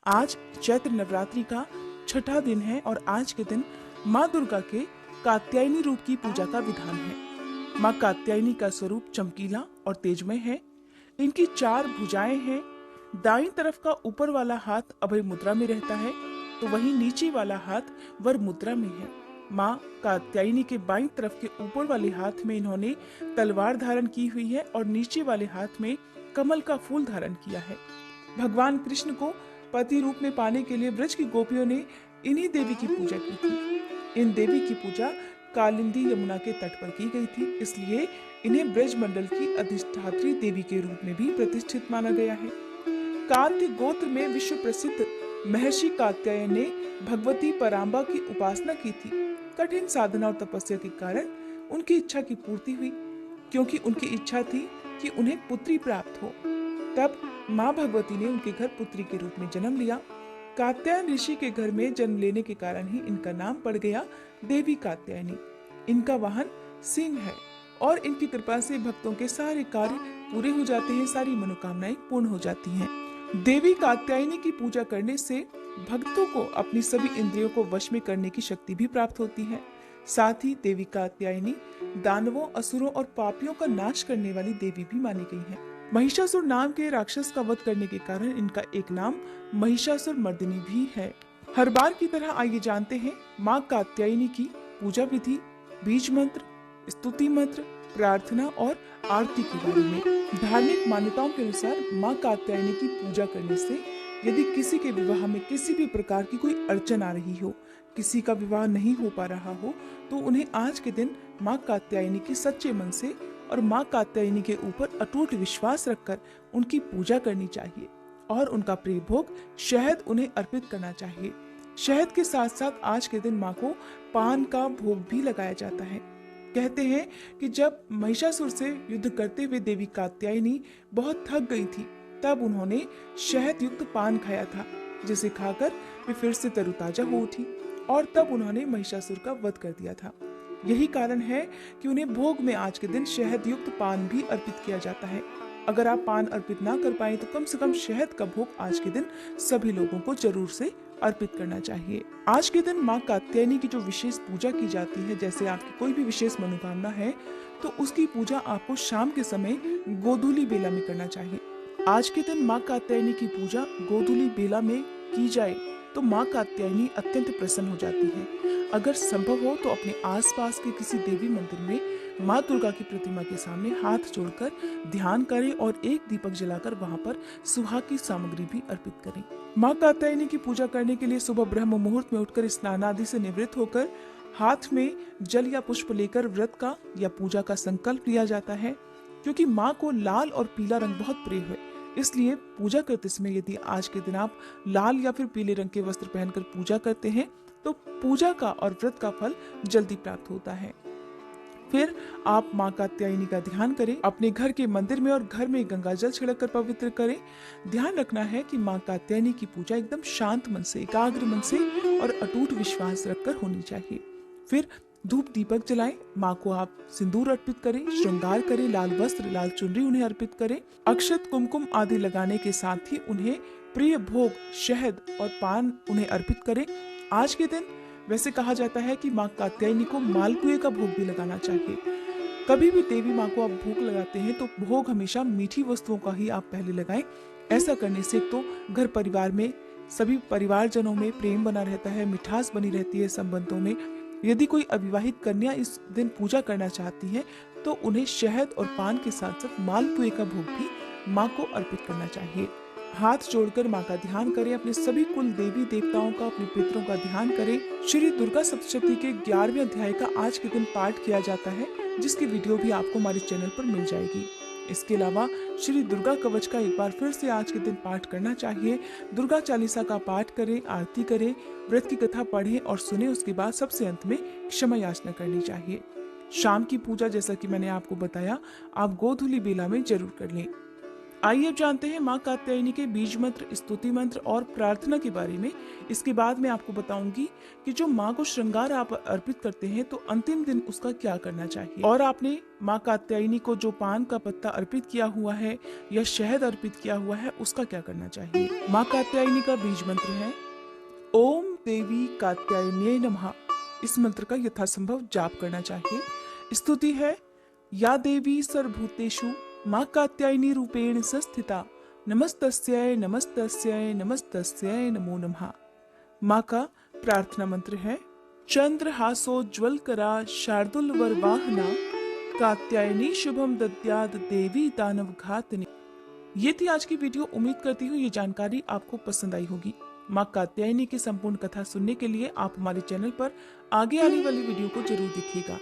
आज चैत्र नवरात्रि का छठा दिन है और आज के दिन माँ दुर्गा के कात्यायनी रूप की पूजा का विधान है। माँ कात्यायनी का स्वरूप चमकीला और तेजमय है। इनकी 4 भुजाएं हैं। दाईं तरफ का ऊपर वाला हाथ अभय मुद्रा में रहता है, तो वहीं नीचे वाला हाथ वर मुद्रा में है। माँ कात्यायनी के बाईं तरफ के ऊपर वाले हाथ में इन्होंने तलवार धारण की हुई है और नीचे वाले हाथ में कमल का फूल धारण किया है। भगवान कृष्ण को पति रूप में पाने के लिए ब्रज की गोपियों ने इन्हीं देवी की पूजा की थी। इन देवी की पूजा कालिंदी यमुना के तट पर की गई थी, इसलिए इन्हें ब्रज मंडल की अधिष्ठात्री देवी के रूप में भी प्रतिष्ठित माना गया है। कात्य गोत्र में विश्व प्रसिद्ध महर्षि कात्यायन ने भगवती पराम्बा की उपासना की थी। कठिन साधना और तपस्या के कारण उनकी इच्छा की पूर्ति हुई, क्योंकि उनकी इच्छा थी कि उन्हें पुत्री प्राप्त हो। तब माँ भगवती ने उनके घर पुत्री के रूप में जन्म लिया। कात्यायन ऋषि के घर में जन्म लेने के कारण ही इनका नाम पड़ गया देवी कात्यायनी। इनका वाहन सिंह है और इनकी कृपा से भक्तों के सारे कार्य पूरे हो जाते हैं, सारी मनोकामनाएं पूर्ण हो जाती हैं। देवी कात्यायनी की पूजा करने से भक्तों को अपनी सभी इंद्रियों को वश में करने की शक्ति भी प्राप्त होती है। साथ ही देवी कात्यायनी दानवों, असुरों और पापियों का नाश करने वाली देवी भी मानी गई है। महिषासुर नाम के राक्षस का वध करने के कारण इनका एक नाम महिषासुर मर्दिनी भी है। हर बार की तरह आइए जानते हैं माँ कात्यायनी की पूजा विधि, बीज मंत्र, स्तुति मंत्र, प्रार्थना और आरती के बारे में। धार्मिक मान्यताओं के अनुसार माँ कात्यायनी की पूजा करने से यदि किसी के विवाह में किसी भी प्रकार की कोई अड़चन आ रही हो, किसी का विवाह नहीं हो पा रहा हो, तो उन्हें आज के दिन माँ कात्यायनी की सच्चे मन से और माँ कात्यायनी के ऊपर अटूट विश्वास रखकर उनकी पूजा करनी चाहिए और उनका प्रिय भोग शहद उन्हें अर्पित करना चाहिए। शहद के साथ साथ आज के दिन माँ को पान का भोग भी लगाया जाता है। कहते हैं कि जब महिषासुर से युद्ध करते हुए देवी कात्यायनी बहुत थक गई थी, तब उन्होंने शहद युक्त पान खाया था, जिसे खाकर वे फिर से तरोताजा हो उठी और तब उन्होंने महिषासुर का वध कर दिया था। यही कारण है कि उन्हें भोग में आज के दिन शहद युक्त पान भी अर्पित किया जाता है। अगर आप पान अर्पित ना कर पाए तो कम से कम शहद का भोग आज के दिन सभी लोगों को जरूर से अर्पित करना चाहिए। आज के दिन माँ कात्यायनी की जो विशेष पूजा की जाती है, जैसे आपकी कोई भी विशेष मनोकामना है तो उसकी पूजा आपको शाम के समय गोधूली बेला में करना चाहिए। आज के दिन माँ कात्यायनी की पूजा गोधूली बेला में की जाए तो माँ कात्यायनी अत्यंत प्रसन्न हो जाती है। अगर संभव हो तो अपने आसपास के किसी देवी मंदिर में माँ दुर्गा की प्रतिमा के सामने हाथ जोड़कर ध्यान करें और एक दीपक जलाकर वहाँ पर सुहाग की सामग्री भी अर्पित करें। माँ कात्यायनी की पूजा करने के लिए सुबह ब्रह्म मुहूर्त में उठकर स्नान आदि से निवृत्त होकर हाथ में जल या पुष्प लेकर व्रत का या पूजा का संकल्प लिया जाता है। क्योंकि माँ को लाल और पीला रंग बहुत प्रिय है, इसलिए पूजा करते समय यदि आज के दिन आप लाल या फिर पीले रंग के वस्त्र पहनकर पूजा करते हैं तो पूजा का और व्रत का फल जल्दी प्राप्त होता है। फिर आप माँ कात्यायनी का ध्यान करें, अपने घर के मंदिर में और घर में गंगा जल छिड़क कर पवित्र करें। ध्यान रखना है कि माँ कात्यायनी की पूजा एकदम शांत मन से, एकाग्र मन से और अटूट विश्वास रखकर होनी चाहिए। फिर धूप दीपक जलाएं, माँ को आप सिंदूर अर्पित करें, श्रृंगार करें, लाल वस्त्र, लाल चुनरी उन्हें अर्पित करें। अक्षत, कुमकुम आदि लगाने के साथ ही उन्हें प्रिय भोग शहद और पान उन्हें अर्पित करें। आज के दिन वैसे कहा जाता है कि माँ कात्यायनी को मालपुए का भोग भी लगाना चाहिए। कभी भी देवी माँ को आप भोग लगाते हैं तो भोग हमेशा मीठी वस्तुओं का ही आप पहले लगाएं। ऐसा करने से तो घर परिवार में सभी परिवारजनों में प्रेम बना रहता है, मिठास बनी रहती है संबंधों में। यदि कोई अविवाहित कन्या इस दिन पूजा करना चाहती है तो उन्हें शहद और पान के साथ साथ मालपुए का भोग भी माँ को अर्पित करना चाहिए। हाथ जोड़कर माँ का ध्यान करें, अपने सभी कुल देवी देवताओं का, अपने पितरों का ध्यान करें। श्री दुर्गा सप्तशती के 11वें अध्याय का आज के दिन पाठ किया जाता है, जिसकी वीडियो भी आपको हमारे चैनल पर मिल जाएगी। इसके अलावा श्री दुर्गा कवच का एक बार फिर से आज के दिन पाठ करना चाहिए। दुर्गा चालीसा का पाठ करें, आरती करें, व्रत की कथा पढ़ें और सुने। उसके बाद सबसे अंत में क्षमा याचना करनी चाहिए। शाम की पूजा, जैसा कि मैंने आपको बताया, आप गोधूली बेला में जरूर कर लें। आइए अब जानते हैं माँ कात्यायनी के बीज मंत्र, स्तुति मंत्र और प्रार्थना के बारे में। इसके बाद मैं आपको बताऊंगी कि जो माँ को श्रृंगार आप अर्पित करते हैं तो अंतिम दिन उसका क्या करना चाहिए, और आपने माँ कात्यायनी को जो पान का पत्ता अर्पित किया हुआ है या शहद अर्पित किया हुआ है उसका क्या करना चाहिए। माँ कात्यायनी का बीज मंत्र है ओम देवी कात्यायनी नमः। इस मंत्र का यथासंभव जाप करना चाहिए। स्तुति है या देवी सर्वभूतेषु माँ कात्यायनी रूपेण संस्थिता नमस्तस्यै नमस्तस्यै नमस्तस्यै नमो नमः। माँ का प्रार्थना मंत्र है चंद्रहासोज्ज्वलकरा शार्दुल वरवाहना कात्यायनी शुभम दद्याद देवी दानव घातनी। ये थी आज की वीडियो। उम्मीद करती हूँ ये जानकारी आपको पसंद आई होगी। माँ कात्यायनी की संपूर्ण कथा सुनने के लिए आप हमारे चैनल पर आगे आने वाली वीडियो को जरूर देखिएगा।